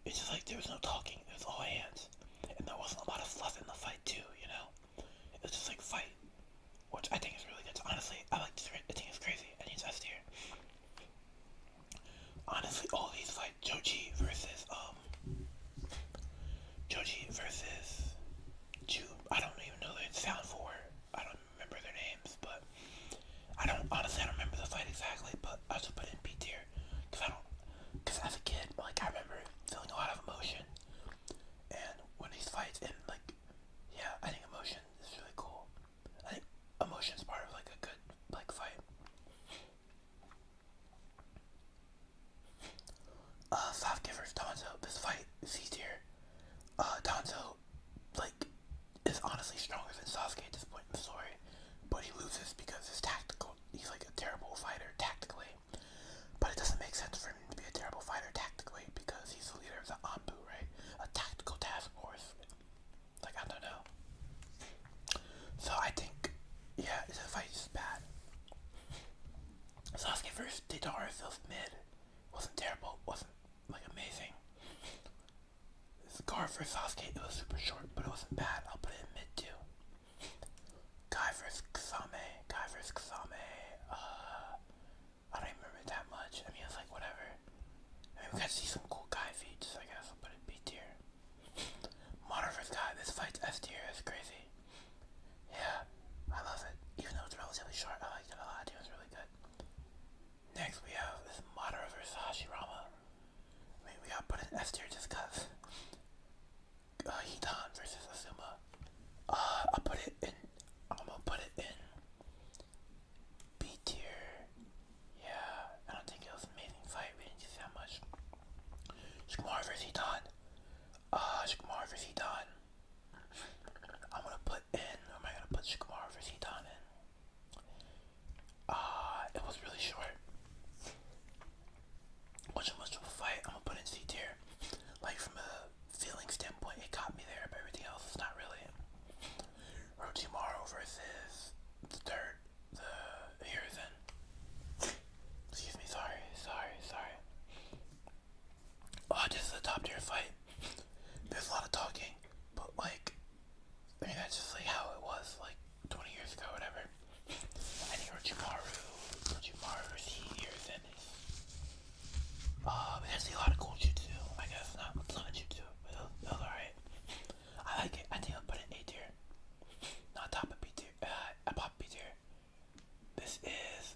it's just like there was no talking. It was all hands, and there wasn't a lot of fluff in the fight too. You know, it was just like fight, which I think is really good. So honestly, I like this. I think it's crazy. I think it's S tier. Honestly, all these fights, Joji versus Ju. I don't even know their sound for. I don't remember their names, but I don't honestly. I don't remember the fight exactly, but I just put it in B tier because I don't. Because as a kid, like I remember feeling a lot of emotion, and when these fights and like, yeah, I think emotion is really cool. I think emotion's part of like a good like fight. Sasuke versus Danzo. This fight is C tier. Danzo like is honestly stronger than Sasuke at this point in the story, but he loses because his tactical. He's like a terrible fighter tactically, but it doesn't make sense for him to be a terrible fighter tactically because he's the leader of the Anbu, right? A tactical task force. Like I don't know. So I think, yeah, the fight is bad. Sasuke versus Deidara feels mid. Wasn't terrible. Wasn't like amazing. Scar versus Sasuke, it was super short, but it wasn't bad. I'll put it in mid too. Guy versus Kasame. Guy versus Kasame. I don't even remember that much. I mean, it's like whatever. I mean, we got to see some cool guy feats, so I guess I'll put it B tier. Modern vs. Guy. This fight's S tier. It's crazy. Yeah, I love it. Even though it's relatively short, I liked it a lot. It was really good. Next, we have this Madara vs. Hashirama. I mean, we gotta put it in S tier just cause. Hidan versus Asuma. I'll put it in. I'm gonna put it in B tier. Yeah, I don't think it was an amazing fight. We didn't see that much. Shikamaru vs. Hidan. Shikamaru vs. Hidan. I'm gonna put in. Or am I gonna put Shikamaru vs. Hidan in? It was really short. Wasn't much of a fight. I'm gonna put in C tier. Like from a feeling standpoint, it got me there, but everything else is not really. Orochimaru versus the third, the Hiruzen. Excuse me, sorry. Oh, this is a top tier fight. There's a lot of talking, but like, I mean, that's just like how it was like 20 years ago, whatever. I think Orochimaru versus Hiruzen is. We didn't see a lot of cool jutsu, I guess. Not a ton of jutsu, but it was alright. I like it. I think I'll put it in A tier. Not top of B tier. Above B tier. This is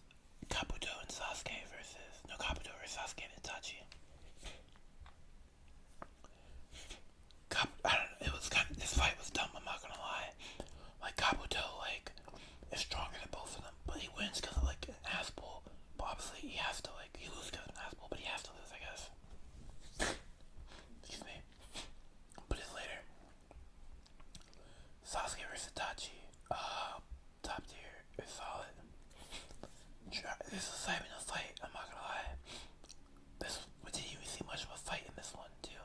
Kabuto and Sasuke versus. No, Kabuto versus Sasuke and Itachi. I don't know. It was kind of. This fight was dumb, I'm not gonna lie. Like, Kabuto, like, is stronger than both of them, but he wins because of, like, an ass pull. But obviously, he has to, like, he loses because of an ass pull, but he has to lose, I guess. Excuse me. I'll put it later. Sasuke versus Itachi. Top tier is solid. This was not even a fight, I'm not gonna lie. We didn't even see much of a fight in this one, too.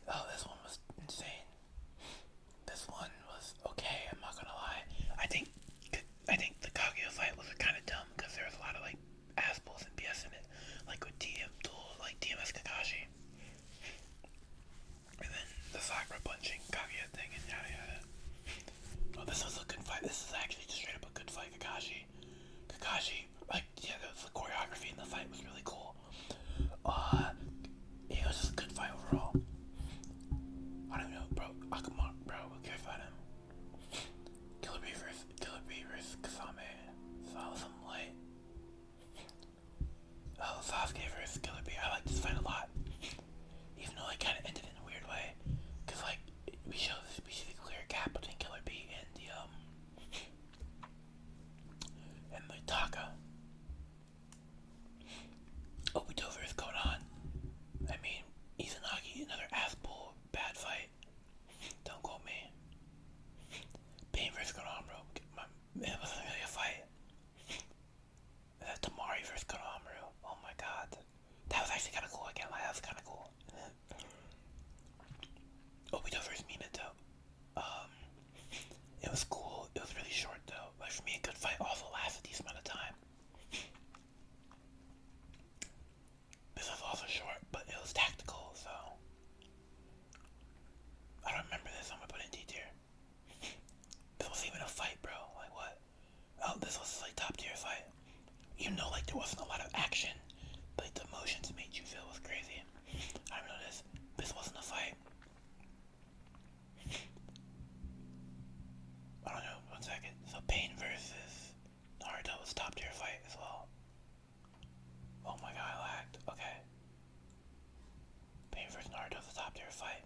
Oh, this one was insane. This one was okay, I'm not gonna lie. I think the Kaguya fight was kind of dumb because there was a lot of like ass pulls and BS in it, like with DMS Kakashi, and then the Sakura punching Kaguya thing and yada yada. Oh, this was a good fight. This is actually just straight up a good fight. Kakashi, like yeah, the choreography in the fight was really cool. It was just a good fight overall. I don't know, bro. Akuma, bro, who cares about him? Killer Bee versus Kasame. So some light. Oh, Sasuke versus Killer Bee. I like this fight a lot. Even though it kind of ended in a weird way. Because, like, we see the clear gap between Killer Bee and the Taka. Obito versus Konan. I mean, Izanagi, another Sasuke versus Naruto is a top tier fight.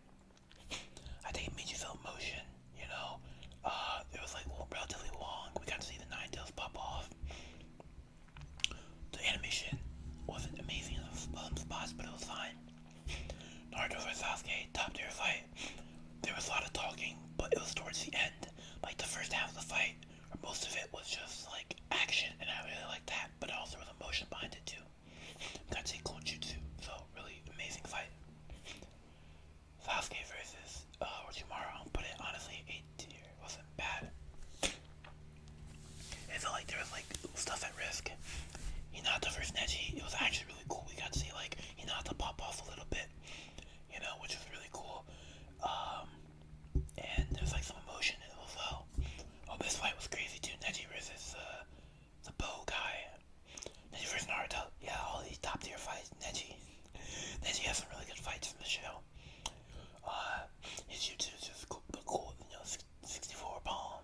I think it made you feel emotion, you know. It was like relatively long. We got to see the Nine Tails pop off. The animation wasn't amazing in some spots, but it was fine. Naruto vs Sasuke, top tier fight. There was a lot of talking, but it was towards the end. Like the first half of the fight, or most of it was just like action, and I really liked that. But also with emotion behind it too. Got to see cool jutsu, so really amazing fight. Sasuke versus Orochimaru, I'll put it honestly 8 tier. Wasn't bad. It felt like there was like stuff at risk. Hinata versus Neji, it was actually really cool. We got to see like Hinata pop off a little bit, you know, which was really cool. And there was like some emotion in it as well. Oh, this fight was crazy too. Neji versus the bow guy. Neji versus Naruto. Yeah, all these top tier fights. Neji has some really good fights in the show. His jutsu is just cool, you know, 64 bomb.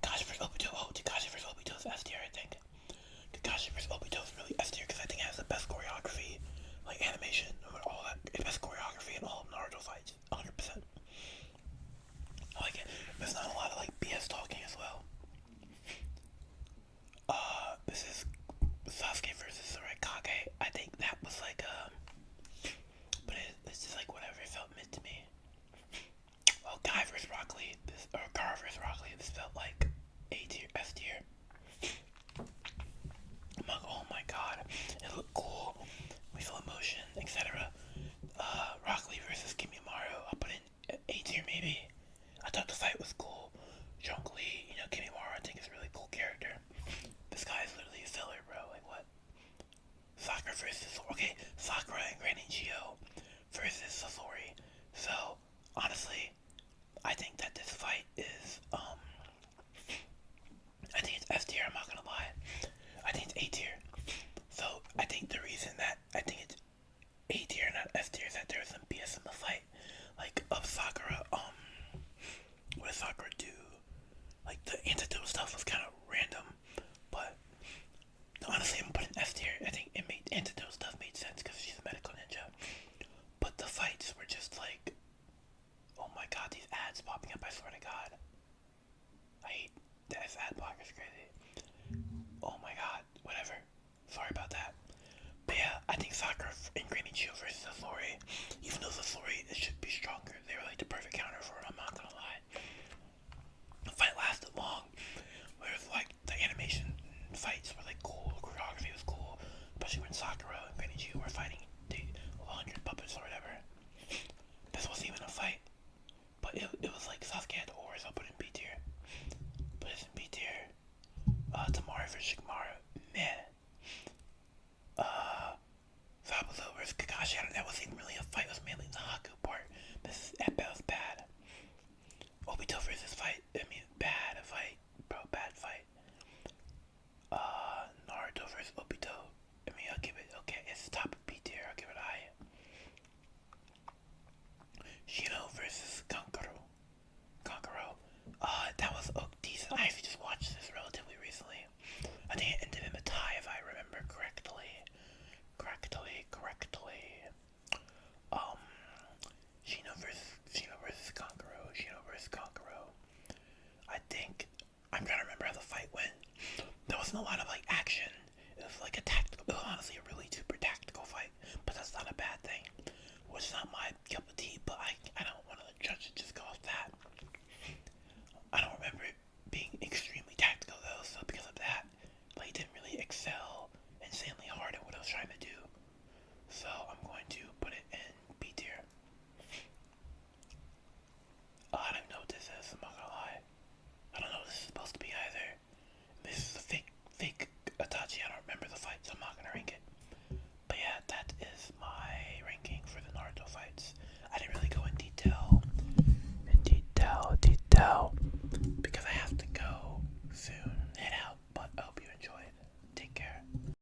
Kakashi vs Obito. Oh, Kakashi vs Obito is S tier, I think. Kakashi vs Obito is really S tier because I think it has the best choreography, like animation, all that. Best choreography in all of Naruto fights, 100%. I like it. There's not a lot of like BS talking as well. This is Sasuke versus Kage. I think that was like but it's just like whatever. It felt mid to me. Well, Guy vs Rock Lee, or Gar vs Rock Lee, this felt like A tier, S tier. Oh my god, it looked cool. We feel emotion, etc. Rock Lee versus Kimimaro, I'll put in A tier maybe. I thought the fight was cool. Junk Lee, you know, Kimimaro I think is a really cool character. This guy is literally a filler, bro. Like what? Sakura versus Sakura and Granny Gio versus Sasori. So honestly, I think that this fight is I think it's S tier, I'm not gonna lie. I think it's A tier. So I think the reason that I think it's A tier, not S tier, is that there was some BS in the fight. Like of Sakura, what did Sakura do? Like the antidote stuff was kinda random. But honestly I'm putting S tier. I think it made antidote stuff made sense because she's a medical ninja. But the fights were just like, oh my god, these ads popping up, I swear to god. I hate this ad blocker, is crazy. Oh my god, whatever. Sorry about that. But yeah, I think Sakura and Granny Chill versus Sasori